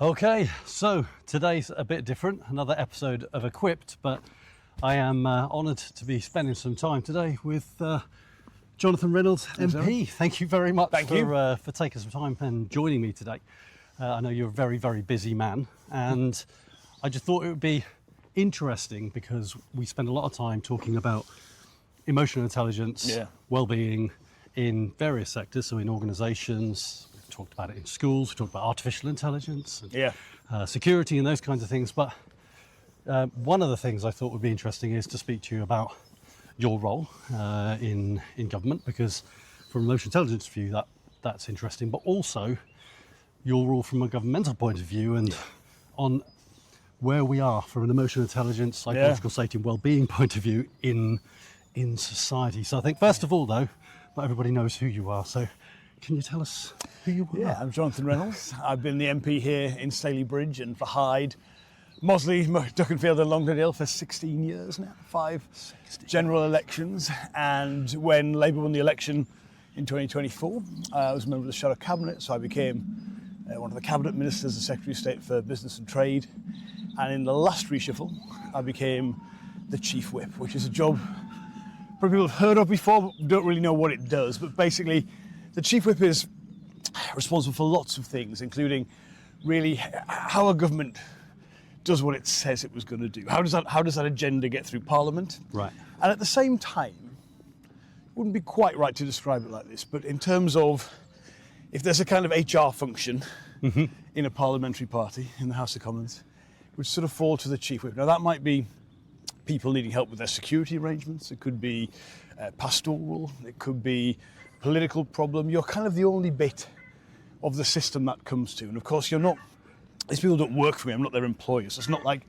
Okay, so today's a bit different, another episode of Equipped, but I am honoured to be spending some time today with Jonathan Reynolds MP. Thank you very much for taking some time and joining me today. I know you're a very, very busy man, and I just thought it would be interesting because we spend a lot of time talking about emotional intelligence, well-being in various sectors, so in organisations. Talked about it in schools, we talked about artificial intelligence, and, security and those kinds of things. But one of the things I thought would be interesting is to speak to you about your role in government, because from an emotional intelligence view, that's interesting, but also your role from a governmental point of view and on where we are from an emotional intelligence, psychological safety and well-being point of view in society. So I think first of all, though, not everybody knows who you are. So can you tell us who you are? Yeah, I'm Jonathan Reynolds. I've been the MP here in Stalybridge and for Hyde, Mosley, Duckenfield and Longdale for 16 years now, 5 general elections. And when Labour won the election in 2024, I was a member of the Shadow Cabinet, so I became one of the Cabinet Ministers, the Secretary of State for Business and Trade. And in the last reshuffle, I became the Chief Whip, which is a job probably people have heard of before, but don't really know what it does. But basically, the Chief Whip is responsible for lots of things, including really how a government does what it says it was going to do. How does that agenda get through Parliament? Right. And at the same time, it wouldn't be quite right to describe it like this, but in terms of if there's a kind of HR function in a parliamentary party in the House of Commons, it would sort of fall to the Chief Whip. Now that might be people needing help with their security arrangements, it could be pastoral, it could be political problem. You're kind of the only bit of the system that comes to. And of course, you're not, these people don't work for me, I'm not their employers. It's not like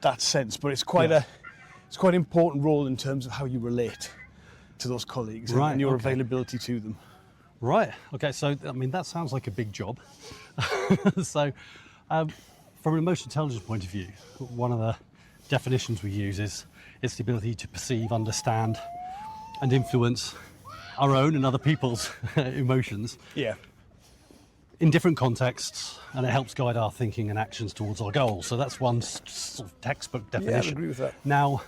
that sense, but it's quite an important role in terms of how you relate to those colleagues and your availability to them. Right, okay, so I mean, that sounds like a big job. So from an emotional intelligence point of view, one of the definitions we use is it's the ability to perceive, understand and influence our own and other people's emotions in different contexts, and it helps guide our thinking and actions towards our goals. So that's one sort of textbook definition. Yeah, I agree with that. Now,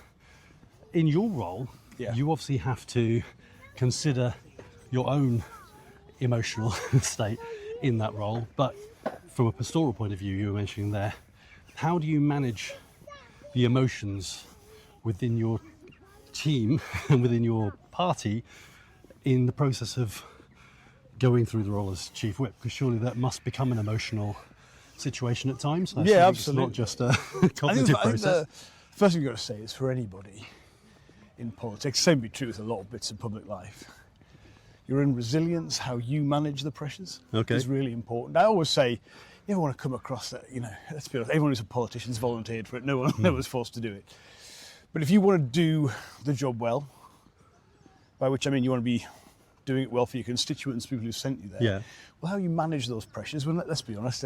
in your role, you obviously have to consider your own emotional state in that role, but from a pastoral point of view, you were mentioning there, how do you manage the emotions within your team and within your party in the process of going through the role as Chief Whip? Because surely that must become an emotional situation at times. Absolutely. It's not just a cognitive process. I think the first thing you've got to say is for anybody in politics, same be true with a lot of bits of public life, your own resilience, how you manage the pressures is really important. I always say, you never want to come across that, let's be honest, everyone who's a politician is volunteered for it, no one was forced to do it. But if you want to do the job well, by which I mean you want to be doing it well for your constituents, people who sent you there. Well, how you manage those pressures? Well, let's be honest.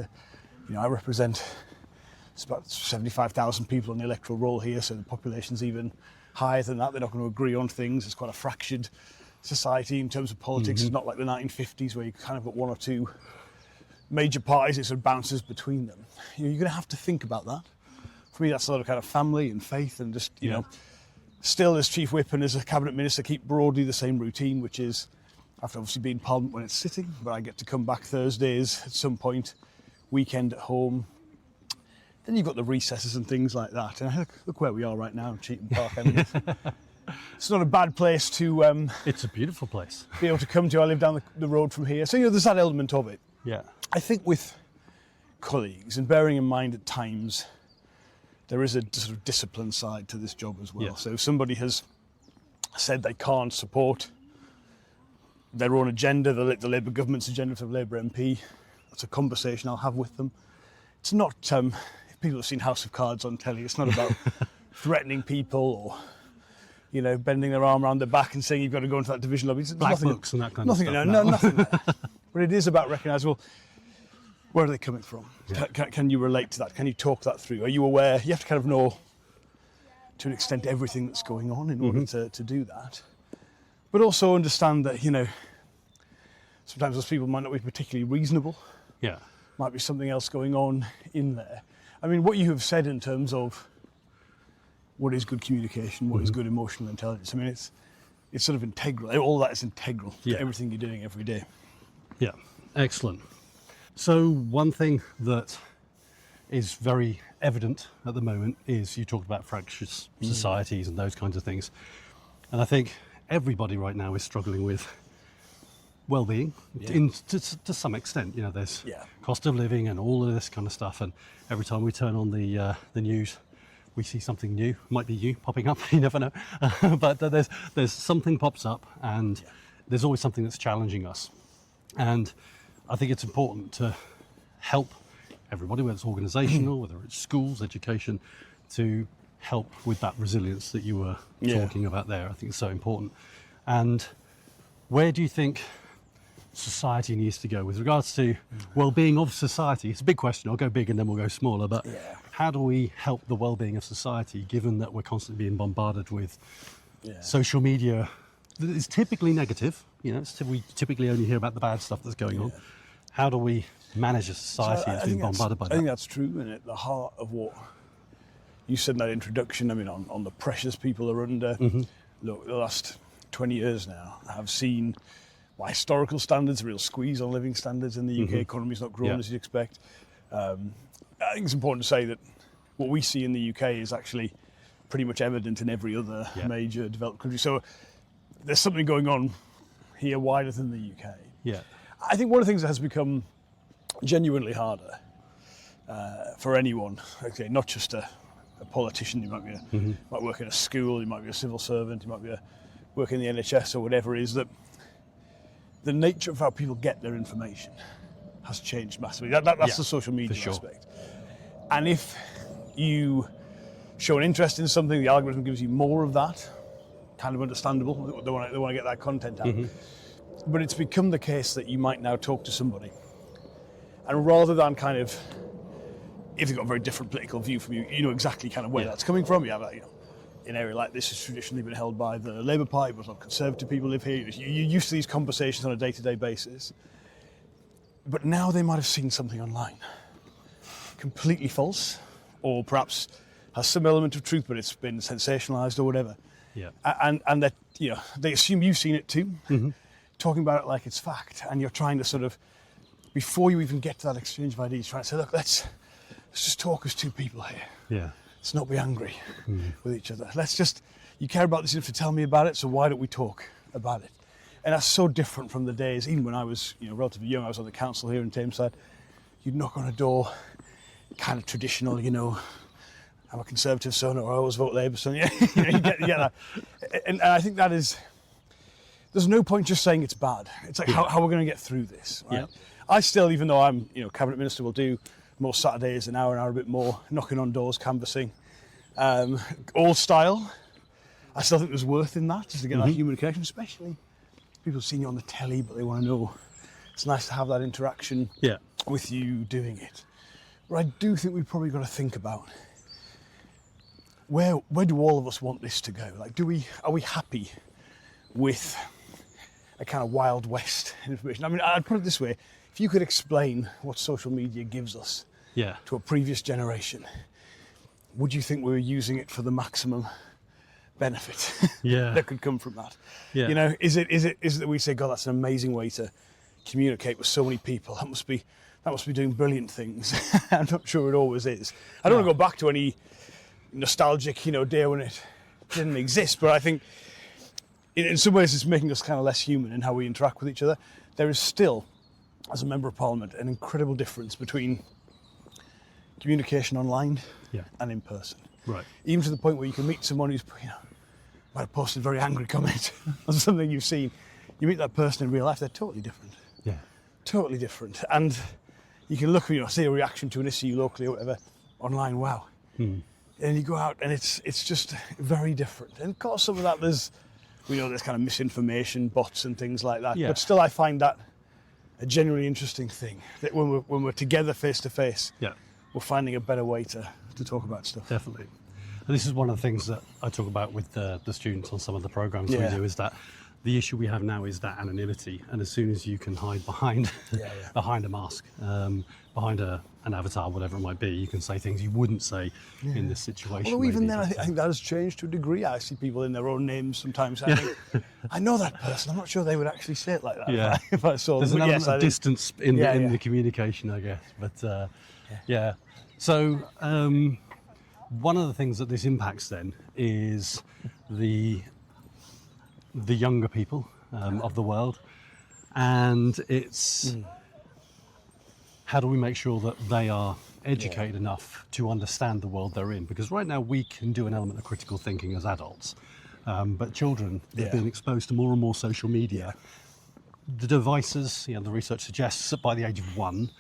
I represent about 75,000 people on the electoral roll here, so the population's even higher than that. They're not going to agree on things. It's quite a fractured society in terms of politics. It's not like the 1950s where you kind of got one or two major parties. It sort of bounces between them. You're going to have to think about that. For me, that's a lot of kind of family and faith, and just still as Chief Whip and as a Cabinet Minister keep broadly the same routine, which is I have to obviously be in Parliament when it's sitting, but I get to come back Thursdays at some point, weekend at home. Then you've got the recesses and things like that. And look where we are right now in Cheetham Park. I mean, it's not a bad place to... it's a beautiful place. ...be able to come to. I live down the road from here. So, there's that element of it. Yeah. I think with colleagues, and bearing in mind at times, there is a sort of discipline side to this job as well. Yeah. So if somebody has said they can't support their own agenda, the Labour government's agenda for the Labour MP, that's a conversation I'll have with them. It's not, if people have seen House of Cards on telly, it's not about threatening people or, bending their arm around their back and saying you've got to go into that division lobby. Black books and that kind of stuff. Nothing like that. But it is about recognising, well, where are they coming from? Yeah. Can you relate to that? Can you talk that through? Are you aware? You have to kind of know, to an extent, everything that's going on in order to do that. But also understand that, sometimes those people might not be particularly reasonable. Yeah. might be something else going on in there. I mean, what you have said in terms of what is good communication, what is good emotional intelligence, I mean, it's sort of integral. All that is integral to everything you're doing every day. Yeah, excellent. So one thing that is very evident at the moment is you talked about fractious societies and those kinds of things. And I think everybody right now is struggling with well-being to some extent. You know, there's cost of living and all of this kind of stuff. And every time we turn on the news, we see something new. Might be you popping up, you never know. But there's something pops up, and there's always something that's challenging us. And I think it's important to help everybody, whether it's organisational, whether it's schools, education, to help with that resilience that you were talking about there. I think it's so important. And where do you think society needs to go with regards to well-being of society? It's a big question. I'll go big and then we'll go smaller. But how do we help the well-being of society, given that we're constantly being bombarded with social media that is typically negative? You know, we typically only hear about the bad stuff that's going on. How do we manage a society that's being bombarded by that? I think that's true, and at the heart of what you said in that introduction, I mean, on the pressures people are under. Look, the last 20 years now have seen, by historical standards, a real squeeze on living standards in the UK. Economy's not grown as you'd expect. I think it's important to say that what we see in the UK is actually pretty much evident in every other major developed country. So there's something going on here wider than the UK. Yeah. I think one of the things that has become genuinely harder for anyone, okay, not just a politician, you might be might work in a school, you might be a civil servant, you might be work in the NHS or whatever, is that the nature of how people get their information has changed massively. That's the social media aspect. And if you show an interest in something, the algorithm gives you more of that. Kind of understandable. They want to get that content out. But it's become the case that you might now talk to somebody, and rather than kind of, if you've got a very different political view from you, you know exactly kind of where that's coming from. You have, you know, an area like this has traditionally been held by the Labour Party, but a lot of Conservative people live here. You're used to these conversations on a day-to-day basis. But now they might have seen something online, completely false, or perhaps has some element of truth, but it's been sensationalised or whatever. Yeah. And that, you know, they assume you've seen it too, talking about it like it's fact, and you're trying to sort of, before you even get to that exchange of ideas, trying to say, look, let's just talk as two people here. Yeah. Let's not be angry with each other. Let's just, you care about this enough to tell me about it, so why don't we talk about it? And that's so different from the days, even when I was, you know, relatively young. I was on the council here in Tameside. You'd knock on a door, kind of traditional, you know, I'm a Conservative son, or I always vote Labour son. You get that. And I think that is, there's no point just saying it's bad. It's like how we're going to get through this. Right? I still, even though I'm, you know, Cabinet Minister, will do most Saturdays an hour a bit more, knocking on doors, canvassing. Old style. I still think there's worth in that, just to get that human connection, especially people seeing you on the telly, but they want to know. It's nice to have that interaction with you doing it. But I do think we've probably got to think about, where do all of us want this to go? Like, are we happy with a kind of Wild West information? I mean, I'd put it this way: if you could explain what social media gives us to a previous generation, would you think we were using it for the maximum benefit that could come from that? You know, is it that we say, God, that's an amazing way to communicate with so many people? That must be doing brilliant things. I'm not sure it always is. I don't want to go back to any nostalgic, you know, day when it didn't exist, but I think in some ways it's making us kind of less human in how we interact with each other. There is still, as a Member of Parliament, an incredible difference between communication online and in person. Right. Even to the point where you can meet someone who's, you know, might have posted a very angry comment on something you've seen. You meet that person in real life, they're totally different. Yeah. Totally different. And you can look, you know, see a reaction to an issue locally or whatever online, wow. And you go out and it's just very different. And of course some of that there's kind of misinformation, bots and things like that. But still I find that a genuinely interesting thing, that when we're together face to face, we're finding a better way to talk about stuff. Definitely. And this is one of the things that I talk about with the students on some of the programs we do, is that The issue we have now is that anonymity, and as soon as you can hide behind behind a mask, behind an avatar, whatever it might be, you can say things you wouldn't say in this situation. Although even then, I think that has changed to a degree. I see people in their own names sometimes. I think, I know that person. I'm not sure they would actually say it like that. Yeah. If I saw There's them. an element of distance in the communication, I guess. But so one of the things that this impacts then is the younger people of the world, and it's how do we make sure that they are educated enough to understand the world they're in? Because right now we can do an element of critical thinking as adults, but children have been exposed to more and more social media. The devices, the research suggests that by the age of 1,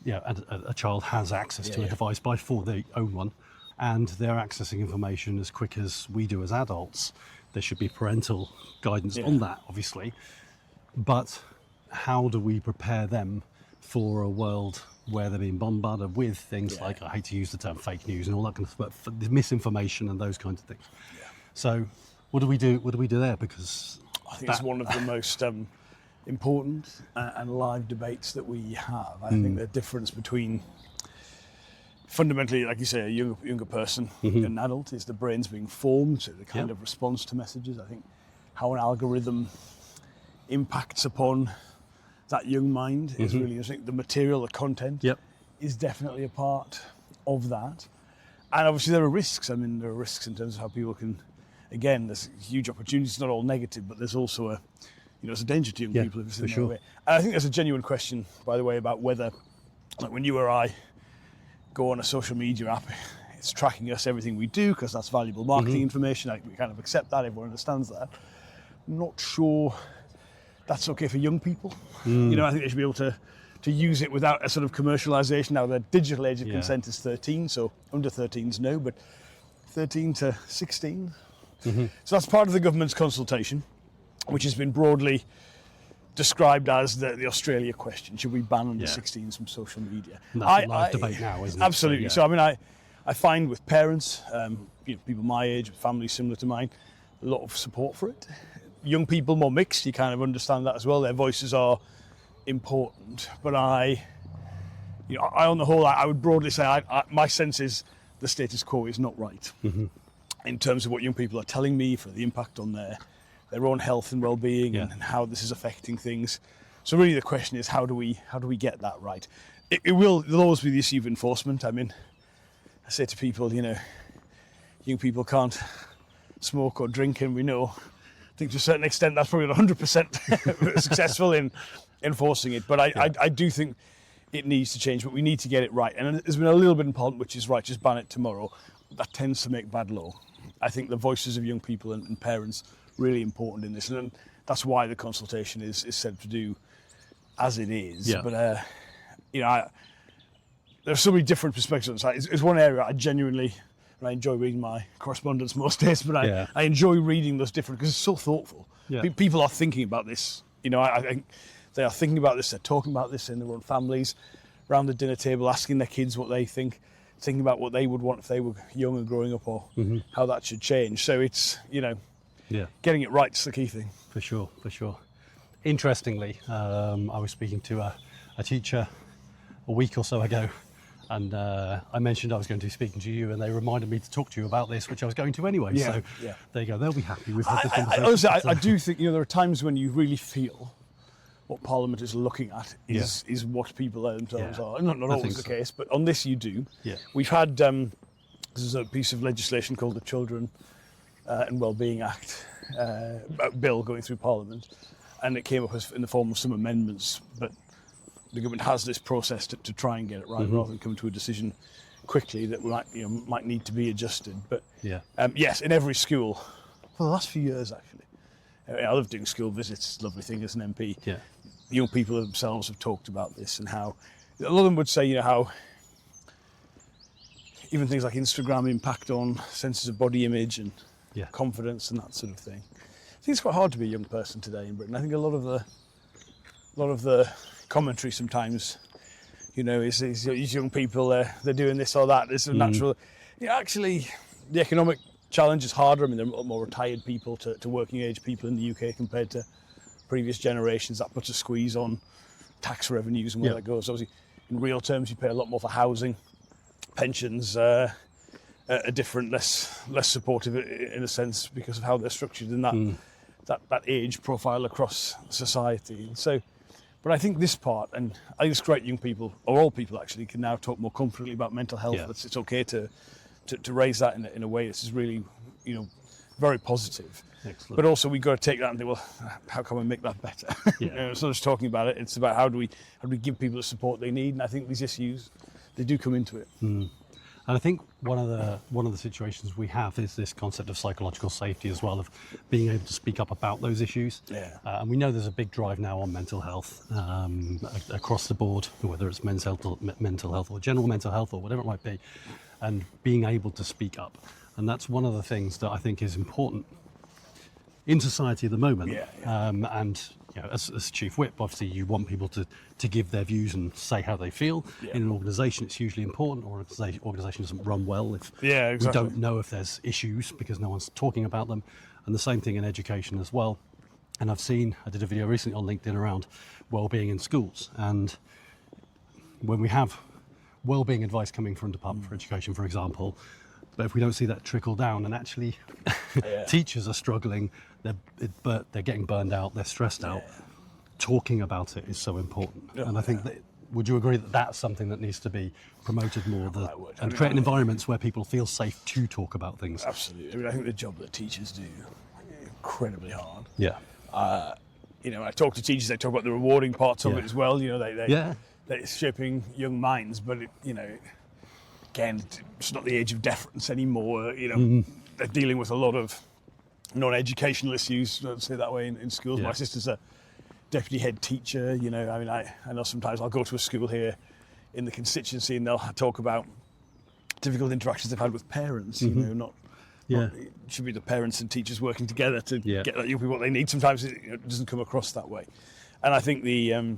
a child has access to a device. By 4, they own one, and they're accessing information as quick as we do as adults. There should be parental guidance on that, obviously. But how do we prepare them for a world where they're being bombarded with things like, I hate to use the term fake news and all that kind of stuff, but misinformation and those kinds of things. Yeah. So what do we do? What do we do there? Because I think it's one of the most important and live debates that we have. I think the difference between fundamentally, like you say, a younger person and an adult is the brain's being formed, so the kind of response to messages. I think how an algorithm impacts upon that young mind is really interesting. The material, the content is definitely a part of that. And obviously there are risks. I mean, there are risks in terms of how people can, again, there's huge opportunities, not all negative, but there's also it's a danger to young people if it's in their way. And I think there's a genuine question, by the way, about whether, like when you or I go on a social media app, it's tracking us, everything we do, because that's valuable marketing information. We kind of accept that, everyone understands that. I'm not sure that's okay for young people. I think they should be able to use it without a sort of commercialization. Now, the digital age of consent is 13, so under 13s no, but 13 to 16. So that's part of the government's consultation, which has been broadly described as the Australia question. Should we ban under 16s from social media? And that's a live debate now, isn't it? Absolutely. So I mean, I find with parents, people my age, families similar to mine, a lot of support for it. Young people, more mixed, you kind of understand that as well. Their voices are important. But I on the whole, I would broadly say my sense is the status quo is not right in terms of what young people are telling me for the impact on their own health and well-being and how this is affecting things. So really the question is, how do we get that right? There'll always be the issue of enforcement. I mean, I say to people, young people can't smoke or drink, and we know, I think to a certain extent that's probably not 100% successful in enforcing it. But I do think it needs to change, but we need to get it right. And there's been a little bit in Parliament which is right, just ban it tomorrow. That tends to make bad law. I think the voices of young people and parents really important in this, and that's why the consultation is said to do as it is. But there's so many different perspectives on the site. It's one area I genuinely, and I enjoy reading my correspondence most days, but I enjoy reading those different, because it's so thoughtful. People are thinking about this. I think they are thinking about this, they're talking about this in their own families, around the dinner table, asking their kids what they think, thinking about what they would want if they were young and growing up, or how that should change. So it's, getting it right's the key thing. For sure. Interestingly, I was speaking to a teacher a week or so ago, and I mentioned I was going to be speaking to you, and they reminded me to talk to you about this, which I was going to anyway. So there you go, they'll be happy we've had this conversation. Honestly, I do think there are times when you really feel what Parliament is looking at is what people themselves are. Not always the case, but on this you do. We've had this is a piece of legislation called the Children and Wellbeing Act bill going through Parliament, and it came up in the form of some amendments, but the government has this process to try and get it right, rather than come to a decision quickly that might need to be adjusted. But yes, in every school for the last few years actually, I love doing school visits. It's a lovely thing as an MP. Young people themselves have talked about this, and how a lot of them would say, how even things like Instagram impact on senses of body image and confidence and that sort of thing. I think it's quite hard to be a young person today in Britain. I think a lot of the commentary sometimes, these young people, they're doing this or that. It's a natural. Actually, the economic challenge is harder. I mean, there are a lot more retired people to working age people in the UK compared to previous generations. That puts a squeeze on tax revenues and where that goes. Obviously, in real terms, you pay a lot more for housing. Pensions are different, less supportive in a sense because of how they're structured in that age profile across society. And so, but I think this part, and I think it's great young people, or all people actually, can now talk more comfortably about mental health. Yeah. It's okay to raise that in a way that's really, very positive. Excellent. But also we've got to take that and think, well, how can we make that better? Yeah. It's not just talking about it. It's about how do we give people the support they need. And I think these issues, they do come into it. And I think one of the situations we have is this concept of psychological safety as well, of being able to speak up about those issues. Yeah. And we know there's a big drive now on mental health across the board, whether it's mental health or general mental health or whatever it might be, and being able to speak up. And that's one of the things that I think is important in society at the moment. And as Chief Whip, obviously you want people to give their views and say how they feel. In an organisation, it's hugely important. Or an organisation doesn't run well if we don't know if there's issues because no one's talking about them. And the same thing in education as well. And I did a video recently on LinkedIn around wellbeing in schools. And when we have wellbeing advice coming from Department for Education, for example, but if we don't see that trickle down, and actually teachers are struggling, they're getting burned out, they're stressed out, talking about it is so important. And I think would you agree that that's something that needs to be promoted more, and creating environments where people feel safe to talk about things? Absolutely. I mean, I think the job that teachers do is incredibly hard. Yeah. When I talk to teachers, they talk about the rewarding parts of it as well. They're shaping young minds, but again, it's not the age of deference anymore. They're dealing with a lot of non-educational issues, let's say that way, in schools. My sister's a deputy head teacher. I know sometimes I'll go to a school here in the constituency and they'll talk about difficult interactions they've had with parents. It should be the parents and teachers working together to get that young people what they need. Sometimes it doesn't come across that way, and I think the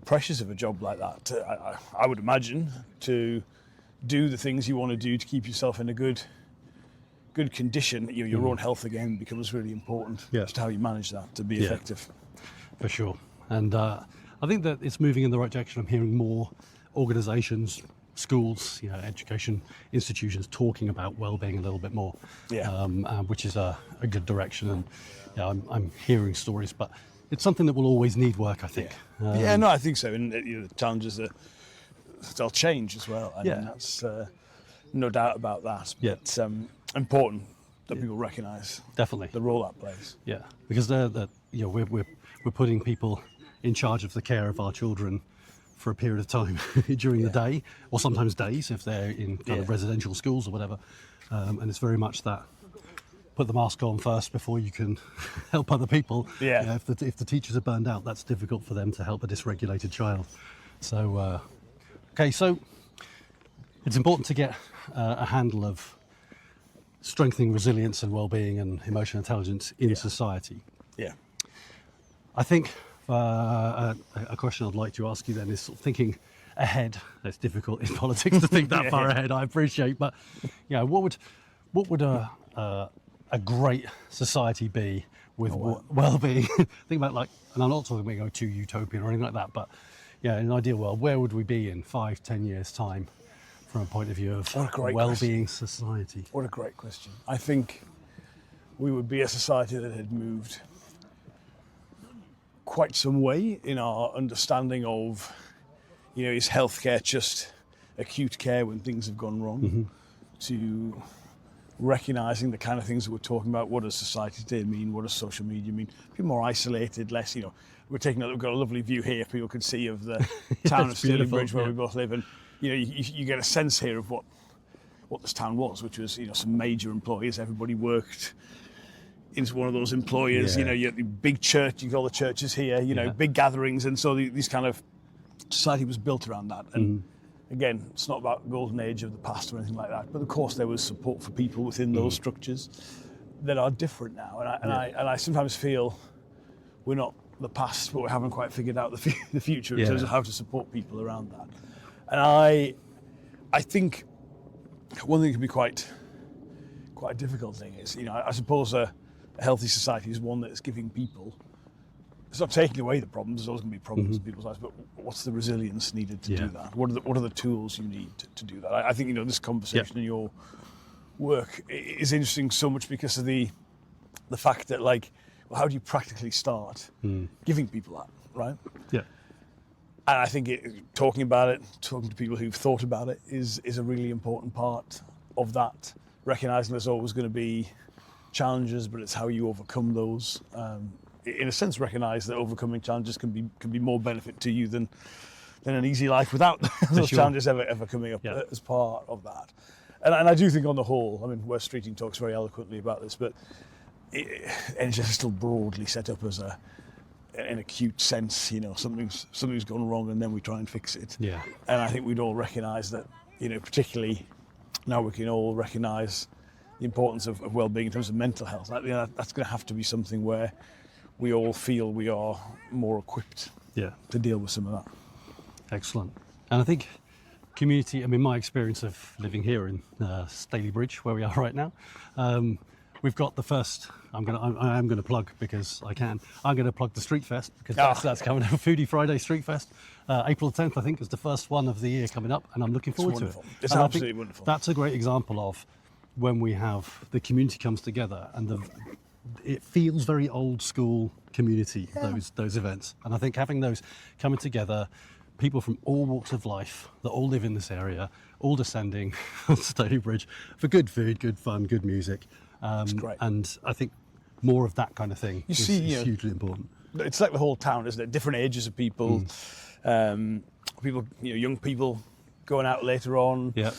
pressures of a job like that, I would imagine, to do the things you want to do to keep yourself in a good condition. Your own health again becomes really important. Just how you manage that to be effective. For sure. And I think that it's moving in the right direction. I'm hearing more organisations, schools, education institutions talking about wellbeing a little bit more, which is a good direction. And I'm hearing stories, but it's something that will always need work, I think. I think so. And the challenges they'll change as well. I mean, that's no doubt about that. But it's important that people recognise definitely the role that plays. Yeah, because we're putting people in charge of the care of our children for a period of time during the day, or sometimes days if they're in kind of residential schools or whatever. And it's very much that. Put the mask on first before you can help other people. If the teachers are burned out, that's difficult for them to help a dysregulated child. So, so it's important to get a handle of strengthening resilience and well-being and emotional intelligence in society. I think a question I'd like to ask you then is sort of thinking ahead. It's difficult in politics to think that far ahead, I appreciate, but what would a great society be with well-being? Think about and I'm not talking about too utopian or anything like that, but in an ideal world, where would we be in 5-10 years' time from a point of view of well-being society? What a great question. I think we would be a society that had moved quite some way in our understanding of, is healthcare just acute care when things have gone wrong, to recognising the kind of things that we're talking about. What does society today mean? What does social media mean? Be more isolated, less, we've got a lovely view here people could see of the town of Stirlingbridge where we both live, and you get a sense here of what this town was, which was some major employers. Everybody worked into one of those employers. You had the big church, you got all the churches here, big gatherings, and so these kind of society was built around that. And again, it's not about the golden age of the past or anything like that, but of course there was support for people within those structures that are different now. And I sometimes feel we're not the past, but we haven't quite figured out the future in terms of how to support people around that. And I think one thing that can be quite quite a difficult thing. Is, I suppose a healthy society is one that's giving people. It's not taking away the problems. There's always going to be problems in people's lives, but what's the resilience needed to do that? What are the tools you need to do that? I think this conversation in your work is interesting so much because of the fact that, like, well, how do you practically start giving people that, right? Yeah. And I think talking about it, talking to people who've thought about it, is a really important part of that. Recognizing there's always going to be challenges, but it's how you overcome those. In a sense, recognize that overcoming challenges can be more benefit to you than an easy life without those challenges ever coming up as part of that. And I do think on the whole, I mean, Wes Streeting talks very eloquently about this, but NHS is still broadly set up as an acute sense, something's gone wrong and then we try and fix it. Yeah. And I think we'd all recognise that, particularly now we can all recognise the importance of well-being in terms of mental health. That's going to have to be something where we all feel we are more equipped to deal with some of that. Excellent. And I think community, I mean, my experience of living here in Stalybridge, where we are right now, we've got the first, I am going to plug because I can, I'm going to plug the Street Fest because that's coming up, Foodie Friday Street Fest. April 10th, I think, is the first one of the year coming up, and I'm looking forward to it. It's absolutely wonderful. That's a great example of when we have the community comes together and it feels very old school community, those events. And I think having those coming together, people from all walks of life that all live in this area, all descending on Stalybridge for good food, good fun, good music. It's great. And I think more of that kind of thing is hugely important. It's like the whole town, isn't it? Different ages of people, people, young people going out later on. Yeah.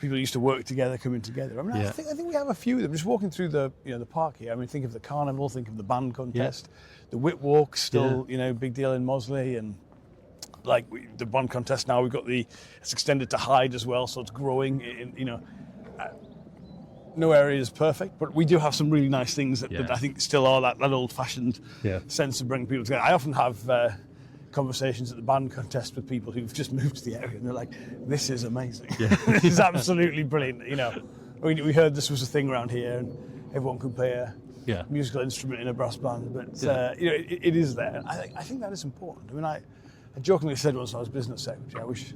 People used to work together, coming together. I mean, I think we have a few of them. Just walking through the park here. I mean, think of the carnival, think of the band contest, the Whit Walk, still big deal in Mosley, and like the band contest now. We've got it's extended to Hyde as well, so it's growing. No area is perfect, but we do have some really nice things that I think still are that old-fashioned sense of bringing people together. I often have conversations at the band contest with people who've just moved to the area, and they're like, "This is amazing. This is absolutely brilliant." We heard this was a thing around here, and everyone could play a musical instrument in a brass band, but it is there. And I think that is important. I mean, I jokingly said once I was business secretary, I wish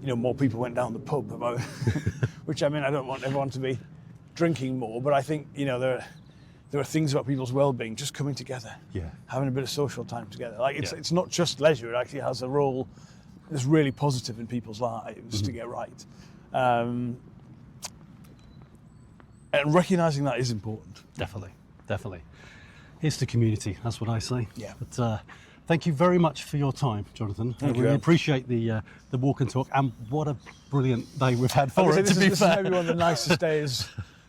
more people went down the pub about, which I mean, I don't want everyone to be drinking more, but I think there are things about people's well-being just coming together, having a bit of social time together. Like it's not just leisure; it actually has a role that's really positive in people's lives to get right. And recognising that is important. Definitely. Here's to community. That's what I say. Yeah. But thank you very much for your time, Jonathan. I really appreciate the walk and talk, and what a brilliant day we've had for it. This is maybe one of the nicest days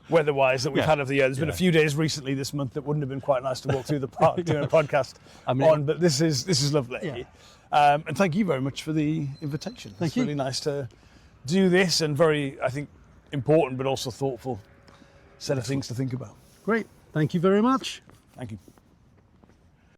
weather-wise that we've had of the year. There's been a few days recently this month that wouldn't have been quite nice to walk through the park doing a podcast but this is lovely. And thank you very much for the invitation. It's really nice to do this, and very, I think, important but also thoughtful set of things to think about. Great. Thank you very much. Thank you.